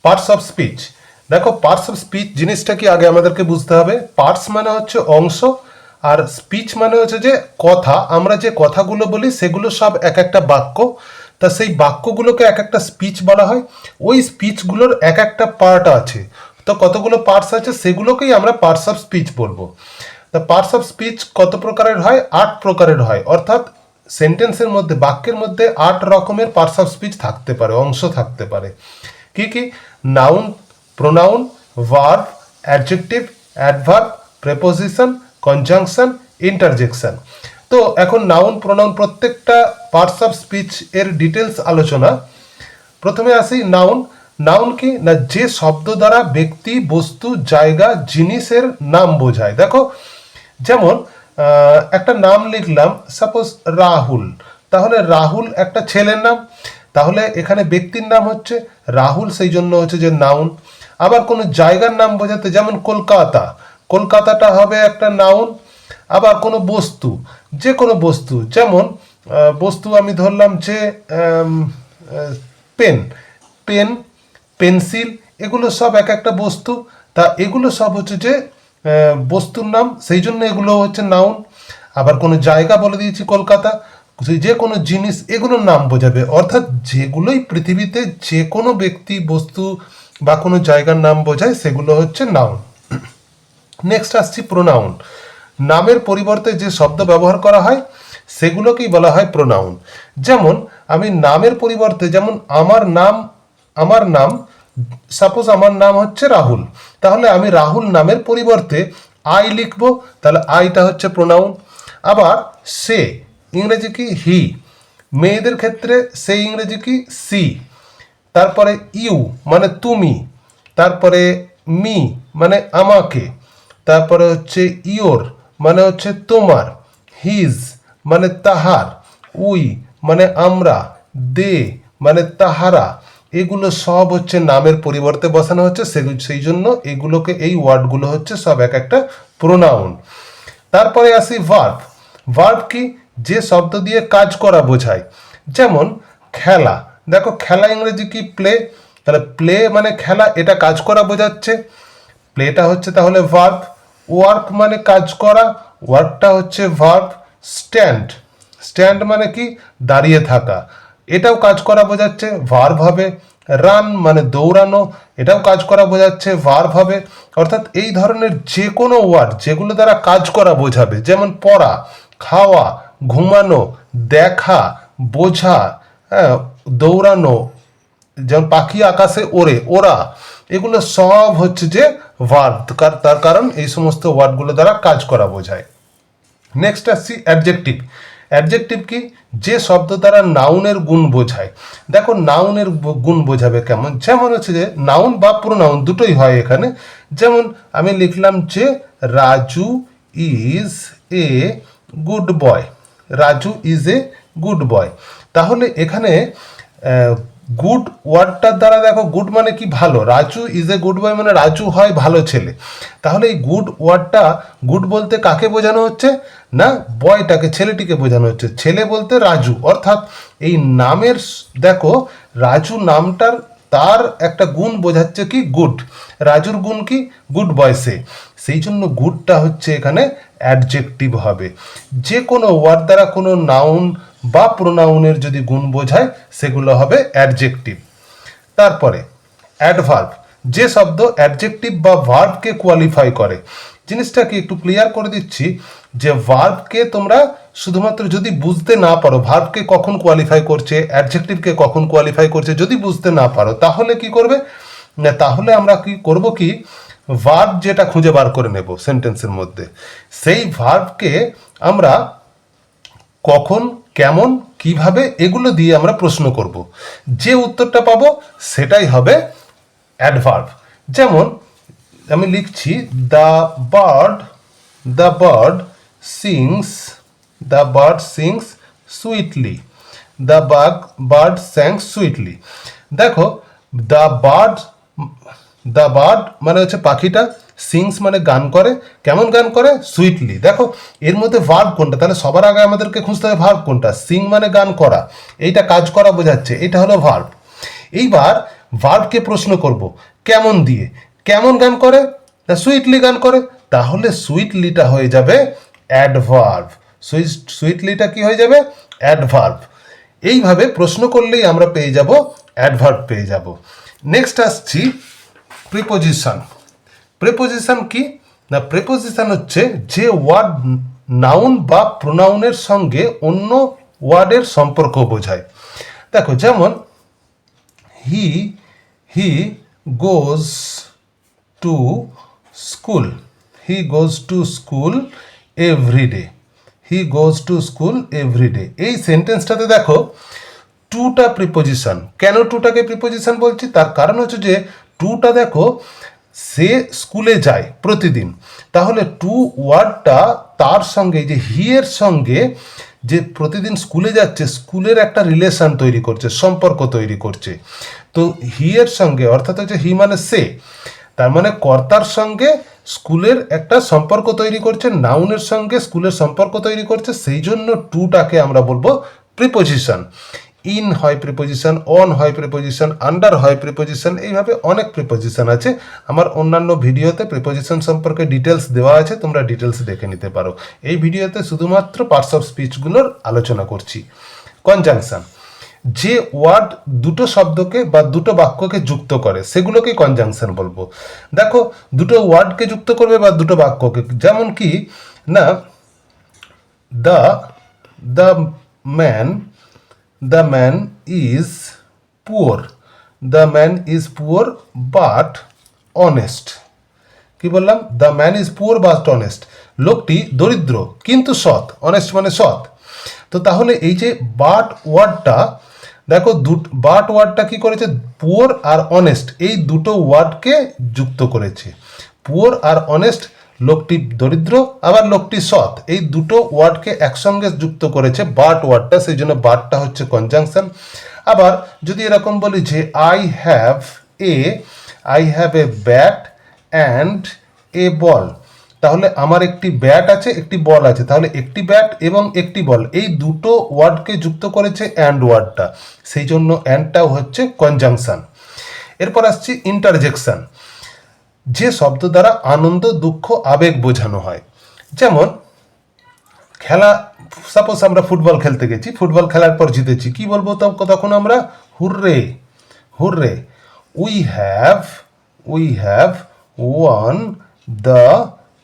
Parts of speech. দেখো parts of speech জিনিসটা কি আগে আমাদেরকে বুঝতে হবে। পার্টস মানে হচ্ছে অংশ, আর স্পিচ মানে হচ্ছে যে কথা। আমরা যে কথাগুলো বলি সেগুলো সব এক একটা বাক্য, তা সেই বাক্যগুলোকে এক একটা স্পিচ বলা হয়। ওই স্পিচগুলোর এক একটা পার্ট আছে, তো কতগুলো পার্টস আছে সেগুলোকেই আমরা পার্টস অফ স্পিচ বলবো। তা পার্টস অফ স্পিচ কত প্রকারের হয়? 8 প্রকারের হয়, অর্থাৎ সেন্টেন্সের মধ্যে, বাক্যের মধ্যে 8 রকমের পার্টস অফ স্পিচ থাকতে পারে, অংশ থাকতে পারে। কি কি? Noun, pronoun, verb, adjective, adverb, preposition, conjunction, interjection. তো এখন নাউন, প্রোনাউন প্রত্যেকটা পার্টস অফ স্পিচ এর ডিটেলস আলোচনা। প্রথমে আসি নাউন। নাউন কি না, যে শব্দ দ্বারা ব্যক্তি, বস্তু, জায়গা, জিনিসের নাম বোঝায়। দেখো যেমন একটা নাম লিখলাম, সাপোজ রাহুল, তাহলে রাহুল একটা ছেলের নাম, তাহলে এখানে ব্যক্তির নাম হচ্ছে রাহুল, সেই জন্য হচ্ছে যে নাউন। আবার কোনো জায়গার নাম বোঝাতে, যেমন কলকাতা, কলকাতাটা হবে একটা নাউন। আবার কোনো বস্তু, যে কোনো বস্তু, যেমন বস্তু আমি ধরলাম যে পেন, পেন, পেন্সিল, এগুলো সব এক একটা বস্তু। তা এগুলো সব হচ্ছে যে বস্তুর নাম, সেই জন্য এগুলো হচ্ছে নাউন। আবার কোনো জায়গা বলে দিয়েছি কলকাতা, যে কোনো জিনিস, এগুলোর নাম বোঝাবে। অর্থাৎ যেগুলোই পৃথিবীতে যে কোনো ব্যক্তি, বস্তু বা কোনো জায়গার নাম বোঝায় সেগুলো হচ্ছে নাউন। নেক্সট আসছি প্রোনাউন। নামের পরিবর্তে যে শব্দ ব্যবহার করা হয় সেগুলোকেই বলা হয় প্রোনাউন। যেমন আমি নামের পরিবর্তে, যেমন আমার নাম, আমার নাম, সাপোজ আমার নাম হচ্ছে রাহুল, তাহলে আমি রাহুল নামের পরিবর্তে আই লিখবো, তাহলে আইটা হচ্ছে প্রোনাউন। আবার সে, ইংরেজি কি হি, মেয়েদের ক্ষেত্রে সে ইংরেজি কি সি। তারপরে ইউ মানে তুমি, তারপরে মি মানে আমাকে, তারপরে হচ্ছে ইয়োর মানে হচ্ছে তোমার, হিজ মানে তাহার, উই মানে আমরা, দে মানে তাহারা, এগুলো সব হচ্ছে নামের পরিবর্তে বসানো হচ্ছে, সেই জন্য এগুলোকে, এই ওয়ার্ডগুলো হচ্ছে সব এক একটা প্রোনাউন। তারপরে আসি ভার্ব। ভার্ব কি? যে শব্দ দিয়ে কাজ করা বোঝায়। যেমন খেলা, দেখো খেলা ইংরেজি কি প্লে, তাহলে প্লে মানে খেলা, এটা কাজ করা বোঝাচ্ছে, প্লেটা হচ্ছে তাহলে ভার্ব। ওয়ার্ক মানে কাজ করা, ওয়ার্কটা হচ্ছে ভার্ব। স্ট্যান্ড, স্ট্যান্ড মানে কি দাঁড়িয়ে থাকা, এটাও কাজ করা বোঝাচ্ছে, ভার্ব হবে। রান মানে দৌড়ানো, এটাও কাজ করা বোঝাচ্ছে, ভার্ব হবে। অর্থাৎ এই ধরনের যে কোনো ওয়ার্ড যেগুলো দ্বারা কাজ করা বোঝাবে, যেমন পড়া, খাওয়া, ঘুমানো, দেখা, বোঝা, হ্যাঁ, দৌড়ানো, যেমন পাখি আকাশে ওড়ে, ওরা, এগুলো সব হচ্ছে যে ভার্ব, তার কারণ এই সমস্ত ওয়ার্ডগুলো দ্বারা কাজ করা বোঝায়। নেক্সট আসছি অ্যাডজেক্টিভ। অ্যাডজেক্টিভ কি? যে শব্দ দ্বারা নাউনের গুণ বোঝায়। দেখো নাউনের গুণ বোঝাবে কেমন, যেমন হচ্ছে যে নাউন বা প্রোনাউন দুটোই হয় এখানে। যেমন আমি লিখলাম যে Raju is a good boy, Raju is a good boy, তাহলে এখানে গুড ওয়ার্ডটার দ্বারা, দেখো গুড মানে কি ভালো, Raju is a good boy মানে রাজু হয় ভালো ছেলে। তাহলে এই গুড ওয়ার্ডটা, গুড বলতে কাকে বোঝানো হচ্ছে না, বয়টাকে, ছেলেটিকে বোঝানো হচ্ছে। ছেলে বলতে রাজু, অর্থাৎ এই নামের, দেখো রাজু নামটার, তার একটা গুণ বোঝাচ্ছে কি গুড, রাজুর গুণ কি গুড বয় সে, সেই জন্য গুডটা হচ্ছে এখানে অ্যাডজেক্টিভ হবে। যে কোনো ওয়ার্ড দ্বারা কোনো নাউন বা প্রোনাউনের যদি গুণ বোঝায় সেগুলো হবে অ্যাডজেক্টিভ। তারপরে অ্যাডভার্ব, যে শব্দ অ্যাডজেক্টিভ বা ভার্বকে কোয়ালিফাই করে। জিনিসটা কি একটু ক্লিয়ার করে দিচ্ছি, যে ভার্বকে তোমরা শুধুমাত্র যদি বুঝতে না পারো, ভার্বকে কখন কোয়ালিফাই করছে, অ্যাডজেক্টিভকে কখন কোয়ালিফাই করছে, যদি বুঝতে না পারো, তাহলে কি করবে না, তাহলে আমরা কি করব কি, ভার্ব যেটা খুঁজে বার করে নেব সেন্টেন্সের মধ্যে, সেই ভার্বকে আমরা কখন, কেমন, কিভাবে, এগুলো দিয়ে আমরা প্রশ্ন করব। যে উত্তরটা পাবো সেটাই হবে অ্যাডভার্ব। যেমন আমি লিখছি the bird, the bird sings, the bird sings sweetly, the bird স্যাং sweetly. দেখো দ্য বার্ড, দ্য বার্ড মানে হচ্ছে পাখিটা, সিংস মানে গান করে, কেমন গান করে, সুইটলি। দেখো এর মধ্যে ভার্ব কোনটা, তাহলে সবার আগে আমাদেরকে খুঁজতে হবে ভার্ব কোনটা। সিং মানে গান করা, এইটা কাজ করা বোঝাচ্ছে, এটা হলো ভার্ব। এইবার ভার্বকে প্রশ্ন করব কেমন দিয়ে, কেমন গান করে না সুইটলি গান করে, তাহলে সুইটলিটা হয়ে যাবে অ্যাডভার্ব। সুইটলিটা কি হয়ে যাবে অ্যাডভার্ব। এইভাবে প্রশ্ন করলেই আমরা পেয়ে যাব অ্যাডভার্ব পেয়ে যাব। নেক্সট আসছি প্রিপোজিশন। প্রিপোজিশন কি না প্রিপোজিশন হচ্ছে যে ওয়ার্ড নাউন বা প্রোনাউনের সঙ্গে অন্য ওয়ার্ডের সম্পর্ক বোঝায়। দেখো যেমন he he goes to school, he goes to school every day, he goes to school every day. এই সেন্টেন্সটাতে দেখো টুটা প্রিপোজিশন। কেন টুটাকে প্রিপোজিশন বলছি, তার কারণ হচ্ছে যে টুটা দেখো সে স্কুলে যায় প্রতিদিন, তাহলে টু ওয়ার্ডটা তার সঙ্গে যে হি এর সঙ্গে যে প্রতিদিন স্কুলে যাচ্ছে স্কুলের একটা রিলেশন তৈরি করছে, সম্পর্ক তৈরি করছে। তো হি এর সঙ্গে অর্থাৎ হচ্ছে হি মানে সে, তার মানে কর্তার সঙ্গে স্কুলের একটা সম্পর্ক তৈরি করছে, নাউনের সঙ্গে স্কুলের সম্পর্ক তৈরি করছে, সেই জন্য টুটাকে আমরা বলবো প্রিপোজিশন। ইন হয় প্রিপোজিশন, অন হয় প্রিপোজিশন, আন্ডার হয় প্রিপোজিশন, এইভাবে অনেক প্রিপোজিশন আছে। আমার অন্যান্য ভিডিওতে প্রিপোজিশন সম্পর্কে ডিটেলস দেওয়া আছে, তোমরা ডিটেলস দেখে নিতে পারো। এই ভিডিওতে শুধুমাত্র পার্টস অফ স্পিচগুলোর আলোচনা করছি। কনজাংশন, যে ওয়ার্ড দুটো শব্দকে বা দুটো বাক্যকে যুক্ত করে সেগুলোকে কনজাংশন বলবো। দেখো দুটো ওয়ার্ডকে যুক্ত করবে বা দুটো বাক্যকে, যেমন কি না the the man the man is poor, the man is poor but honest. কি বললাম, the man is poor but honest, লোকটি দরিদ্র কিন্তু সৎ, অনেস্ট মানে সৎ। তো তাহলে এই যে বাট ওয়ার্ডটা দেখো, বাট ওয়ার্ডটা কি করেছে, পুয়ার আর অনেস্ট এই দুটো ওয়ার্ডকে যুক্ত করেছে। পুয়ার আর অনেস্ট, লোকটি দরিদ্র আবার লোকটি সৎ, এই দুটো ওয়ার্ডকে একসঙ্গে যুক্ত করেছে বাট ওয়ার্ডটা, সেই জন্য বাটটা হচ্ছে কনজাংশন। আবার যদি এরকম বলি যে I have a bat and a ball, তাহলে আমার একটি ব্যাট আছে একটি বল আছে, তাহলে একটি ব্যাট এবং একটি বল এই দুটো ওয়ার্ডকে যুক্ত করেছে অ্যান্ড ওয়ার্ডটা, সেই জন্য অ্যান্ডটাও হচ্ছে কনজাংশন। এরপর আসছি ইন্টারজেকশন, যে শব্দ দ্বারা আনন্দ দুঃখ আবেগ বোঝানো হয়। যেমন খেলা, সাপোজ আমরা ফুটবল খেলতে গেছি, ফুটবল খেলার পর জিতেছি, কি বলবো তখন আমরা hurray, hurray, we have won the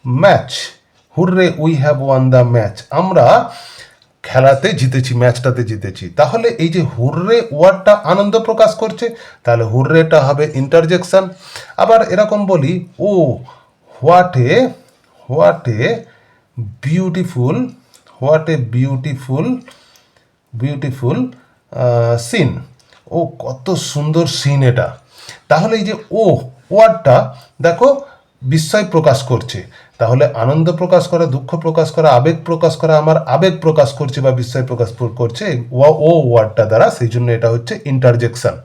match, hurray we have won the match, আমরা খেলাতে জিতেছি, ম্যাচটাতে জিতেছি। তাহলে এই যে হুররে ওয়ার্ডটা আনন্দ প্রকাশ করছে, তাহলে হুররেটা হবে ইন্টারজেকশন। আবার এরকম বলি oh what a beautiful, what a beautiful scene, ও কত সুন্দর সিন এটা। তাহলে এই যে ও ওয়ার্ডটা দেখো বিস্ময় প্রকাশ করছে, তাহলে আনন্দ প্রকাশ করা, দুঃখ প্রকাশ করা, আবেগ প্রকাশ করা, আমার আবেগ প্রকাশ করছে বা বিস্ময় প্রকাশ করছে ও ওয়ার্ডটা দ্বারা, সেই জন্য এটা হচ্ছে ইন্টারজেকশন।